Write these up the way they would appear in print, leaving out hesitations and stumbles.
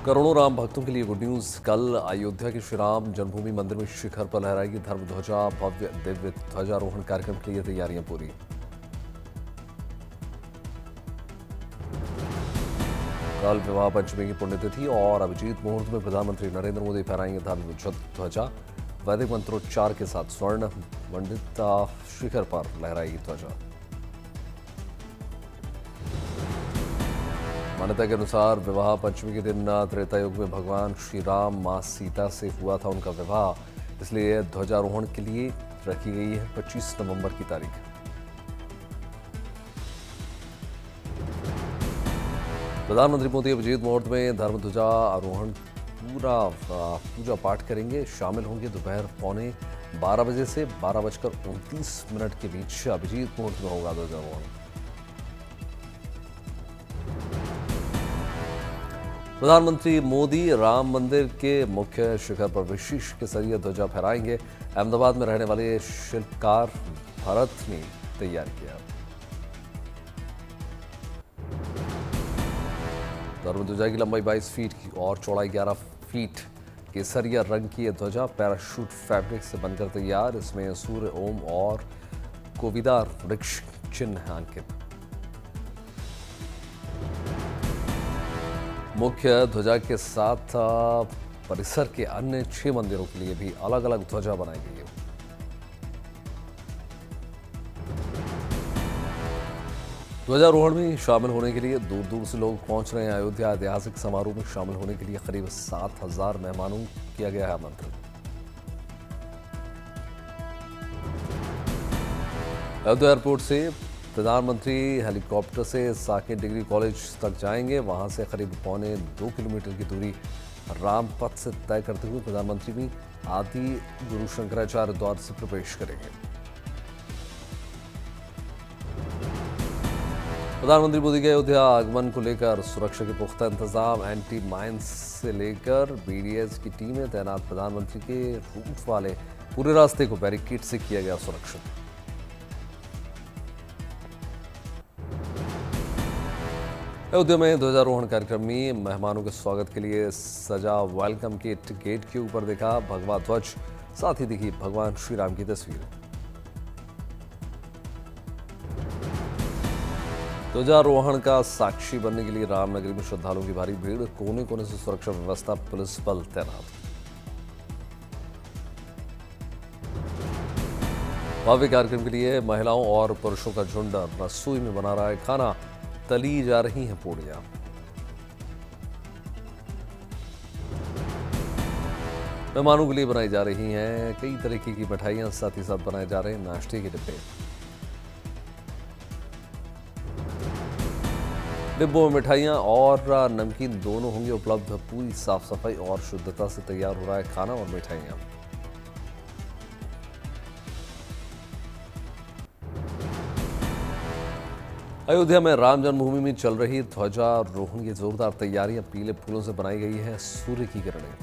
करोड़ों राम भक्तों के लिए गुड न्यूज। कल अयोध्या के श्री राम जन्मभूमि मंदिर में शिखर पर लहराएगी धर्म ध्वजा। भव्य दिव्य ध्वजारोहण कार्यक्रम के लिए तैयारियां पूरी। कल विवाह पंचमी की पुण्यतिथि और अभिजीत मुहूर्त में प्रधानमंत्री नरेंद्र मोदी फहराएंगे धर्म ध्वजा। वैदिक मंत्रोच्चार के साथ स्वर्ण मंडित शिखर पर लहराएगी ध्वजा। मान्यता के अनुसार विवाह पंचमी के दिन त्रेता युग में भगवान श्री राम मां सीता से हुआ था उनका विवाह, इसलिए ध्वजारोहण के लिए रखी गई है 25 नवंबर की तारीख। प्रधानमंत्री मोदी अभिजीत मुहूर्त में धर्म ध्वजा आरोहण पूजा पाठ करेंगे। शामिल होंगे दोपहर 11:15 बजे से 12:29 के बीच। अभिजीत मुहूर्त में होगा ध्वजारोहण। प्रधानमंत्री मोदी राम मंदिर के मुख्य शिखर पर विशेष केसरिया ध्वजा फहराएंगे। अहमदाबाद में रहने वाले शिल्पकार भरत ने तैयार किया। धर्म ध्वजा की लंबाई 22 फीट की और चौड़ाई 11 फीट। केसरिया रंग की यह ध्वजा पैराशूट फैब्रिक से बनकर तैयार। इसमें सूर्य, ओम और कोविदार वृक्ष चिन्ह अंकित। मुख्य ध्वजा के साथ परिसर के अन्य 6 मंदिरों के लिए भी अलग अलग ध्वजा बनाई गई है। ध्वजारोहण में शामिल होने के लिए दूर दूर से लोग पहुंच रहे हैं। अयोध्या ऐतिहासिक समारोह में शामिल होने के लिए करीब 7,000 मेहमानों किया गया है आमंत्रित। अयोध्या एयरपोर्ट से प्रधानमंत्री हेलीकॉप्टर से साकेत डिग्री कॉलेज तक जाएंगे। वहां से करीब 1.25 किलोमीटर की दूरी रामपथ से तय करते हुए प्रधानमंत्री भी आदि गुरु शंकराचार्य द्वार से प्रवेश करेंगे। प्रधानमंत्री मोदी के अयोध्या आगमन को लेकर सुरक्षा के पुख्ता इंतजाम। एंटी माइंस से लेकर बीडीएस की टीमें तैनात। प्रधानमंत्री के रूट वाले पूरे रास्ते को बैरिकेड से किया गया सुरक्षित। अयोध्या में ध्वजारोहण कार्यक्रम में मेहमानों के स्वागत के लिए सजा वेलकम किट गेट के ऊपर देखा भगवा ध्वज। साथ ही दिखी भगवान श्री राम की तस्वीर। ध्वजारोहण का साक्षी बनने के लिए रामनगरी में श्रद्धालुओं की भारी भीड़। कोने कोने से सुरक्षा व्यवस्था, पुलिस बल तैनात। भव्य कार्यक्रम के लिए महिलाओं और पुरुषों का झुंड रसोई में बना रहा है खाना। तली जा रही हैं पूड़ियां। मेहमानों के लिए बनाई जा रही हैं कई तरीके की मिठाइयां। साथ ही साथ बनाए जा रहे हैं नाश्ते के डिब्बे। डिब्बों में मिठाइयां और नमकीन दोनों होंगे उपलब्ध। पूरी साफ सफाई और शुद्धता से तैयार हो रहा है खाना और मिठाइयां। अयोध्या में राम जन्मभूमि में चल रही ध्वजारोहण की जोरदार तैयारियां। पीले फूलों से बनाई गई है सूर्य की किरणें।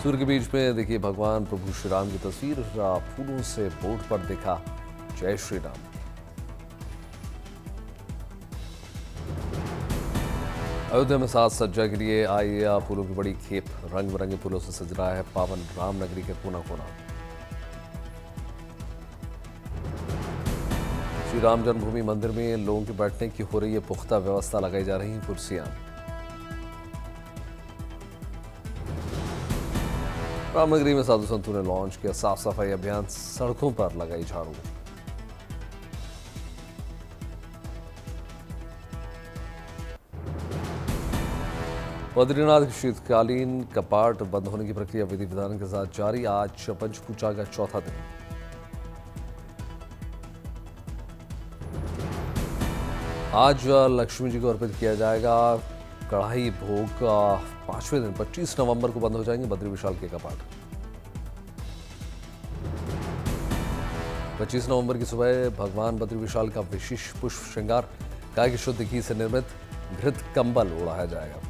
सूर्य के बीच में देखिए भगवान प्रभु श्री राम की तस्वीर। फूलों से बोर्ड पर दिखा जय श्री राम। अयोध्या में साज सज्जा के लिए आई फूलों की बड़ी खेप। रंग बिरंगे फूलों से सज रहा है पावन रामनगरी के कोना कोना। श्री राम जन्मभूमि मंदिर में लोगों के बैठने की हो रही है पुख्ता व्यवस्था। लगाई जा रही हैं कुर्सियां। रामनगरी में साधु संतों ने लॉन्च किया साफ सफाई अभियान। सड़कों पर लगाई झाड़ू। बद्रीनाथ शीतकालीन कपाट बंद होने की प्रक्रिया विधि विधान के साथ जारी। आज पंचपूजा का चौथा दिन। आज लक्ष्मी जी को अर्पित किया जाएगा कढ़ाई भोग। 5वें दिन 25 नवंबर को बंद हो जाएंगे बद्री विशाल के कपाट। 25 नवंबर की सुबह भगवान बद्री विशाल का विशेष पुष्प श्रृंगार गाय की शुद्ध घी से निर्मित घृत कंबल उड़ाया जाएगा।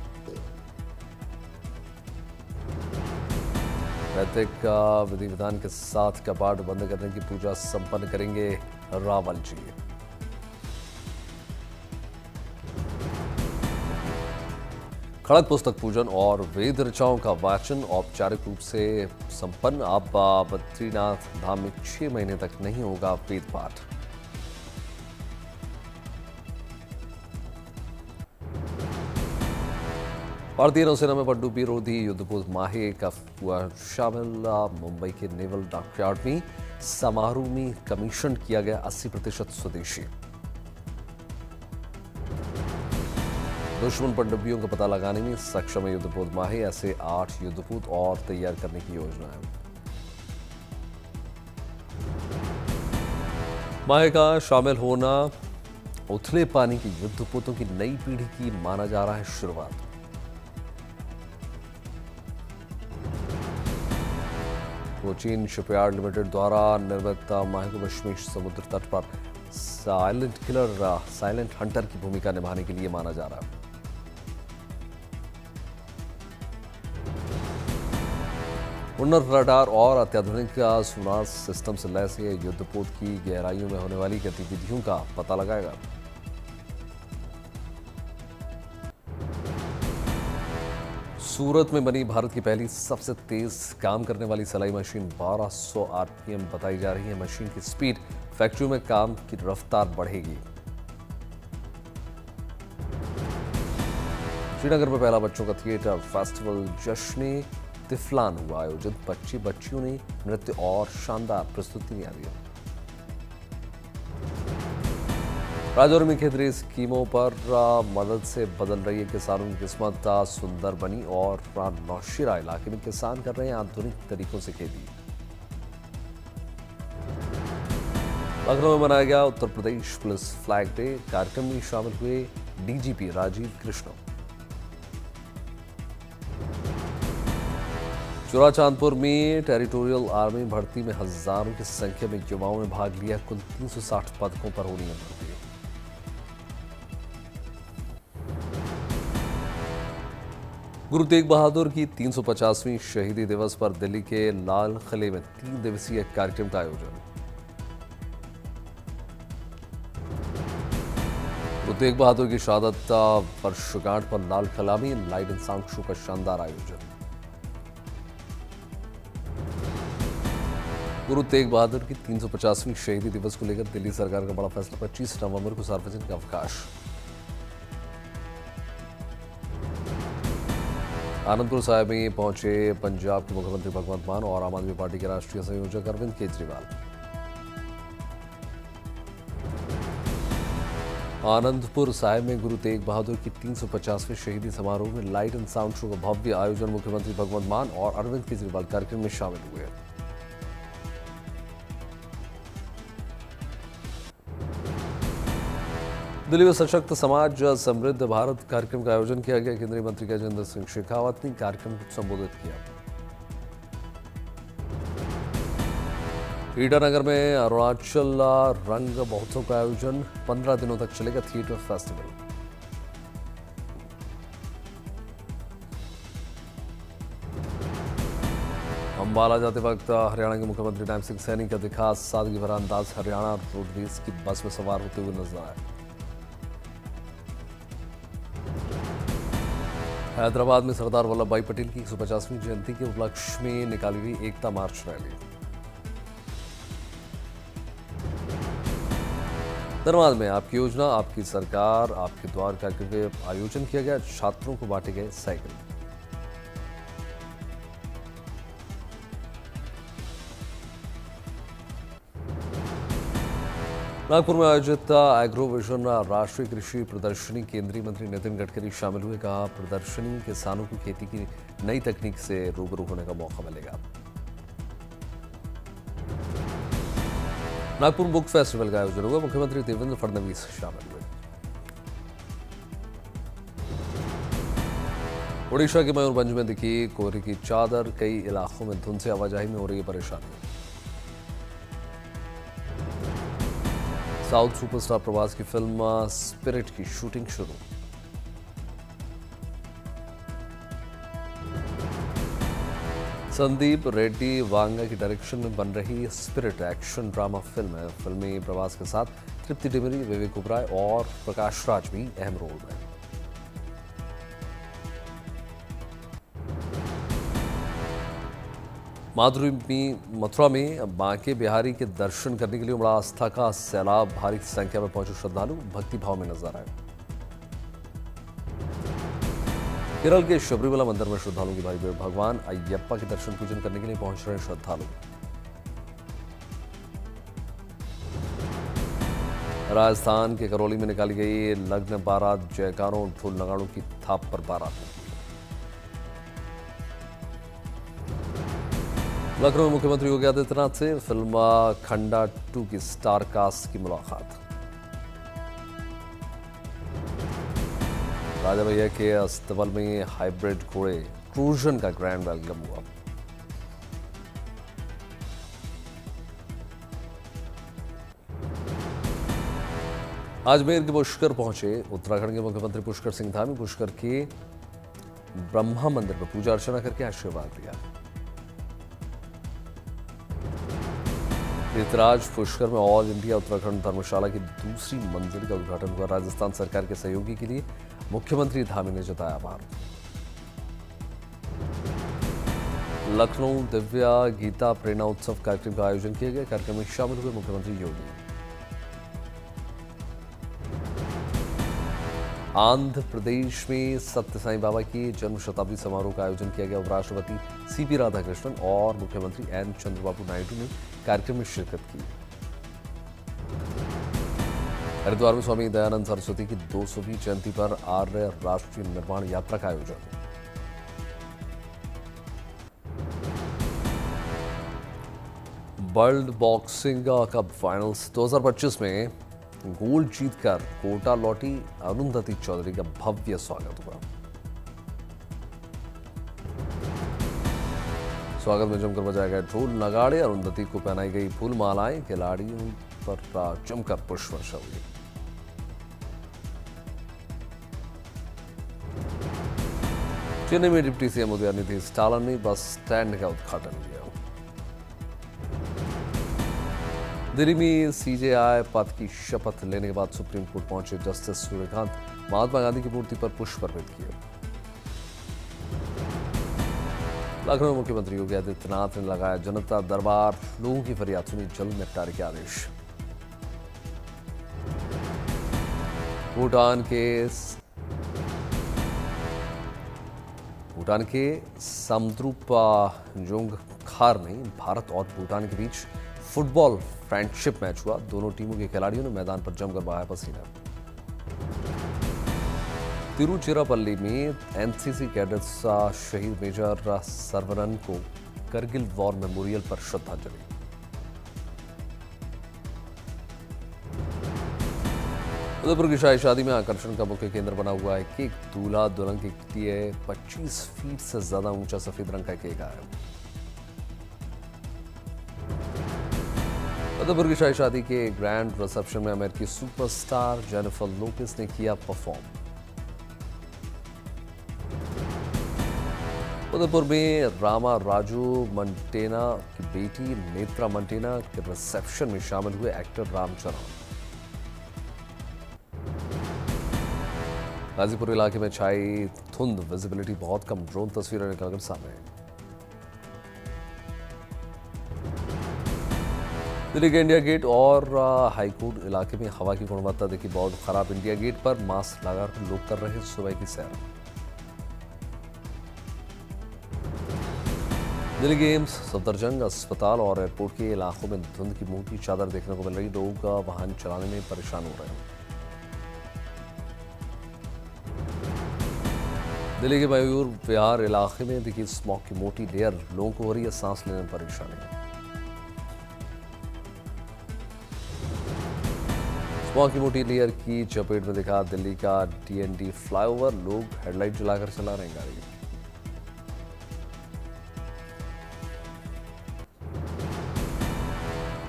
वैदिक विधि विधान के साथ कपाट बंद करने की पूजा संपन्न करेंगे रावल जी। खड़क पुस्तक पूजन और वेद ऋचाओं का वाचन औपचारिक रूप से संपन्न। अब बद्रीनाथ धाम में 6 महीने तक नहीं होगा वेद पाठ। भारतीय नौसेना में पनडुब्बी रोधी युद्धपोत माहे का हुआ शामिल। मुंबई के नेवल डॉकयार्ड में समारोह में कमीशन किया गया 80% स्वदेशी। दुश्मन पनडुब्बियों का पता लगाने में सक्षम है युद्धपोत माहे। ऐसे 8 युद्धपोत और तैयार करने की योजना है। माहे का शामिल होना उथले पानी के युद्धपोतों की नई पीढ़ी की माना जा रहा है शुरुआत। कोचीन शिपयार्ड लिमिटेड द्वारा निर्मित माहे को पश्चिमी समुद्र तट पर साइलेंट हंटर की भूमिका निभाने के लिए माना जा रहा है। उन्नत रडार और अत्याधुनिक सोनार सिस्टम से लैस ये युद्धपोत की गहराइयों में होने वाली गतिविधियों का पता लगाएगा। सूरत में बनी भारत की पहली सबसे तेज काम करने वाली सिलाई मशीन 1200 आरपीएम बताई जा रही है। मशीन की स्पीड फैक्ट्री में काम की रफ्तार बढ़ेगी। श्रीनगर में पहला बच्चों का थिएटर फेस्टिवल जश्न तिफलान हुआ आयोजित। बच्चियों ने नृत्य और शानदार प्रस्तुतियां दी। राजौरी में खेती स्कीमों पर मदद से बदल रही है किसानों की किस्मत। सुंदर बनी और नौशीरा इलाके में किसान कर रहे हैं आधुनिक तरीकों से खेती। लखनऊ में मनाया गया Uttar Pradesh police flag day. कार्यक्रम में शामिल हुए डीजीपी राजीव कृष्ण। चौराचांदपुर में टेरिटोरियल आर्मी भर्ती में हजारों की संख्या में युवाओं ने भाग लिया। कुल 360 पदकों पर होनी है भर्ती। गुरु तेग बहादुर की 350वीं शहीदी दिवस पर दिल्ली के लाल किले में 3 दिवसीय कार्यक्रम का आयोजन। गुरु तेग बहादुर की शहादत वर्षगांठ पर लाल किला में लाइट एंड साउंड शो का शानदार आयोजन। गुरु तेग बहादुर की 350वीं शहीदी दिवस को लेकर दिल्ली सरकार का बड़ा फैसला। 25 नवंबर को सार्वजनिक अवकाश। आनंदपुर साहिब में पहुंचे पंजाब के मुख्यमंत्री भगवंत मान और आम आदमी पार्टी के राष्ट्रीय संयोजक अरविंद केजरीवाल। आनंदपुर साहिब में गुरु तेग बहादुर की 350वें शहीदी समारोह में लाइट एंड साउंड शो का भव्य आयोजन। मुख्यमंत्री भगवंत मान और अरविंद केजरीवाल कार्यक्रम में शामिल हुए। दिल्ली में सशक्त समाज समृद्ध भारत कार्यक्रम का आयोजन किया गया। केंद्रीय मंत्री गजेंद्र सिंह शेखावत ने कार्यक्रम को संबोधित किया। ईटानगर में अरुणाचल रंग महोत्सव का आयोजन। 15 दिनों तक चलेगा थिएटर फेस्टिवल। अंबाला जाते वक्त हरियाणा के मुख्यमंत्री नायब सिंह सैनी का दिखा सादगी भरा अंदाज। हरियाणा रोडवेज की बस में सवार होते हुए नजर आए। हैदराबाद में सरदार वल्लभ भाई पटेल की 150वीं जयंती के उपलक्ष्य में निकाली गई एकता मार्च रैली। धनबाद में आपकी योजना आपकी सरकार आपके द्वार कार्यक्रम के आयोजन किया गया। छात्रों को बांटे गए साइकिल। नागपुर में आयोजित एग्रो विजन राष्ट्रीय कृषि प्रदर्शनी केंद्रीय मंत्री नितिन गडकरी शामिल हुए। कहा प्रदर्शनी किसानों को खेती की नई तकनीक से रूबरू होने का मौका मिलेगा। नागपुर बुक फेस्टिवल का आयोजन हुआ। मुख्यमंत्री देवेंद्र फडणवीस शामिल हुए। ओडिशा के मयूरभंज में दिखी कोहरे की चादर। कई इलाकों में धुंध से आवाजाही में हो रही है परेशानी। साउथ सुपरस्टार प्रभास की फिल्म स्पिरिट की शूटिंग शुरू। संदीप रेड्डी वांगा की डायरेक्शन में बन रही स्पिरिट एक्शन ड्रामा फिल्म है। फिल्म में प्रभास के साथ तृप्ति डिमरी, विवेक ओबराय और प्रकाश राज भी अहम रोल में। मथुरा में बांके बिहारी के दर्शन करने के लिए उमड़ा आस्था का सैलाब। भारी संख्या में पहुंचे श्रद्धालु भक्ति भाव में नजर आए। केरल के शबरीमला मंदिर में श्रद्धालुओं की भारी भीड़। भगवान अयप्पा के दर्शन पूजन करने के लिए पहुंच रहे श्रद्धालु। राजस्थान के करौली में निकाली गई लग्न बारात। जयकारों ढोल नगाड़ों की थाप पर बारात। लखनऊ में मुख्यमंत्री योगी आदित्यनाथ से फिल्म खंडा 2 की स्टार कास्ट की मुलाकात। राजा भैया के अस्तबल में हाइब्रिड घोड़े क्रूजन का ग्रैंड वेलकम हुआ। अजमेर के पुष्कर पहुंचे उत्तराखंड के मुख्यमंत्री पुष्कर सिंह धामी। पुष्कर के ब्रह्मा मंदिर में पूजा अर्चना करके आशीर्वाद लिया। तीर्थराज पुष्कर में ऑल इंडिया उत्तराखंड धर्मशाला की दूसरी मंजिल का उद्घाटन हुआ। राजस्थान सरकार के सहयोगी के लिए मुख्यमंत्री धामी ने जताया आभार। लखनऊ दिव्या गीता प्रेरणा उत्सव कार्यक्रम का आयोजन किया गया। कार्यक्रम में शामिल हुए मुख्यमंत्री योगी। आंध्र प्रदेश में सत्य साईं बाबा की जन्म शताब्दी समारोह का आयोजन किया गया। उपराष्ट्रपति सीपी राधाकृष्णन और मुख्यमंत्री एन चंद्रबाबू नायडू ने कार्यक्रम में शिरकत की। हरिद्वार में स्वामी दयानंद सरस्वती की 200वीं जयंती पर आर्य राष्ट्रीय निर्माण यात्रा का आयोजन। वर्ल्ड बॉक्सिंग कप फाइनल्स 2025 में गोल्ड जीतकर कोटा लौटी अरुंधति चौधरी का भव्य स्वागत हुआ। स्वागत में जमकर बजाए गए ढोल नगाड़े। अरुंधति को पहनाई गई फूल मालाएं। खिलाड़ियों पर जमकर पुष्प वर्षा हुई। चेन्नई में डिप्टी सीएम उदयनिधि स्टालिन ने बस स्टैंड का उद्घाटन किया। दिल्ली में सीजेआई पद की शपथ लेने के बाद सुप्रीम कोर्ट पहुंचे जस्टिस सूर्यकांत। महात्मा गांधी की मूर्ति पर पुष्प अर्पित किए। लखनऊ मुख्यमंत्री योगी आदित्यनाथ ने लगाया जनता दरबार। लोगों की फरियाद सुनी, जल्द निपटारे के आदेश। भूटान के समद्रुप जोंगखार में भारत और भूटान के बीच फुटबॉल फ्रेंडशिप मैच हुआ। दोनों टीमों के खिलाड़ियों ने मैदान पर जमकर बहाया पसीना। तिरुचिरापल्ली में एनसीसी कैडेट्स शहीद मेजर सर्वरन को करगिल वॉर मेमोरियल पर श्रद्धांजलि। उदयपुर की शाही शादी में आकर्षण का मुख्य केंद्र बना हुआ है केक। दूल्हा दुल्हन के लिए 25 फीट से ज्यादा ऊंचा सफेद रंग का केक आया। उदयपुर की शाही शादी के ग्रैंड रिसेप्शन में अमेरिकी सुपरस्टार जेनिफर लोपेज ने किया परफॉर्म। उदयपुर में रामा राजू मंटेना की बेटी नेत्रा मंटेना के रिसेप्शन में शामिल हुए एक्टर रामचरण। गाजीपुर इलाके में छाई धुंध, विजिबिलिटी बहुत कम। ड्रोन तस्वीरें निकलकर सामने। दिल्ली के इंडिया गेट और हाईकोर्ट इलाके में हवा की गुणवत्ता देखी बहुत खराब। इंडिया गेट पर मास्क लगाकर लोग कर रहे सुबह की सैर। दिल्ली के एम्स, सफदरजंग अस्पताल और एयरपोर्ट के इलाकों में धुंध की मोटी चादर देखने को मिल रही। लोग वाहन चलाने में परेशान हो रहे हैं। दिल्ली के मयूर विहार इलाके में दिखी स्मॉग की मोटी लेयर। लोगों को हो रही है सांस लेने में परेशानी। स्मॉग की मोटी लेयर की चपेट में दिखा दिल्ली का डीएनडी फ्लाईओवर। लोग हेडलाइट जलाकर चला रहे हैं गाड़ी।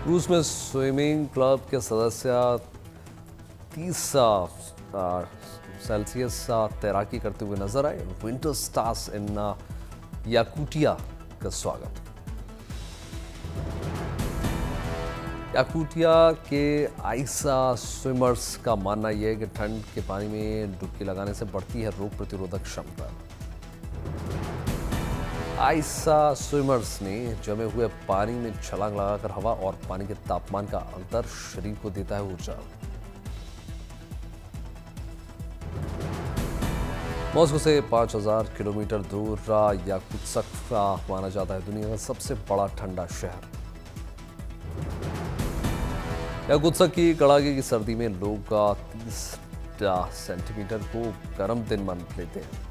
रूस में स्विमिंग क्लब के सदस्य 30 सेल्सियस तैराकी करते हुए नजर आए। विंटर स्टार्स इन याकुटिया का स्वागत। याकुटिया के आइसा स्विमर्स का मानना यह है कि ठंड के पानी में डुबकी लगाने से बढ़ती है रोग प्रतिरोधक क्षमता। आइसा स्विमर्स ने जमे हुए पानी में छलांग लगाकर हवा और पानी के तापमान का अंतर शरीर को देता है ऊर्जा। मॉस्को से 5000 किलोमीटर दूर याकुत्स्क माना जाता है दुनिया का सबसे बड़ा ठंडा शहर। याकुत्स्क की कड़ाके की सर्दी में लोग 30 सेंटीमीटर को गर्म दिन मान लेते हैं।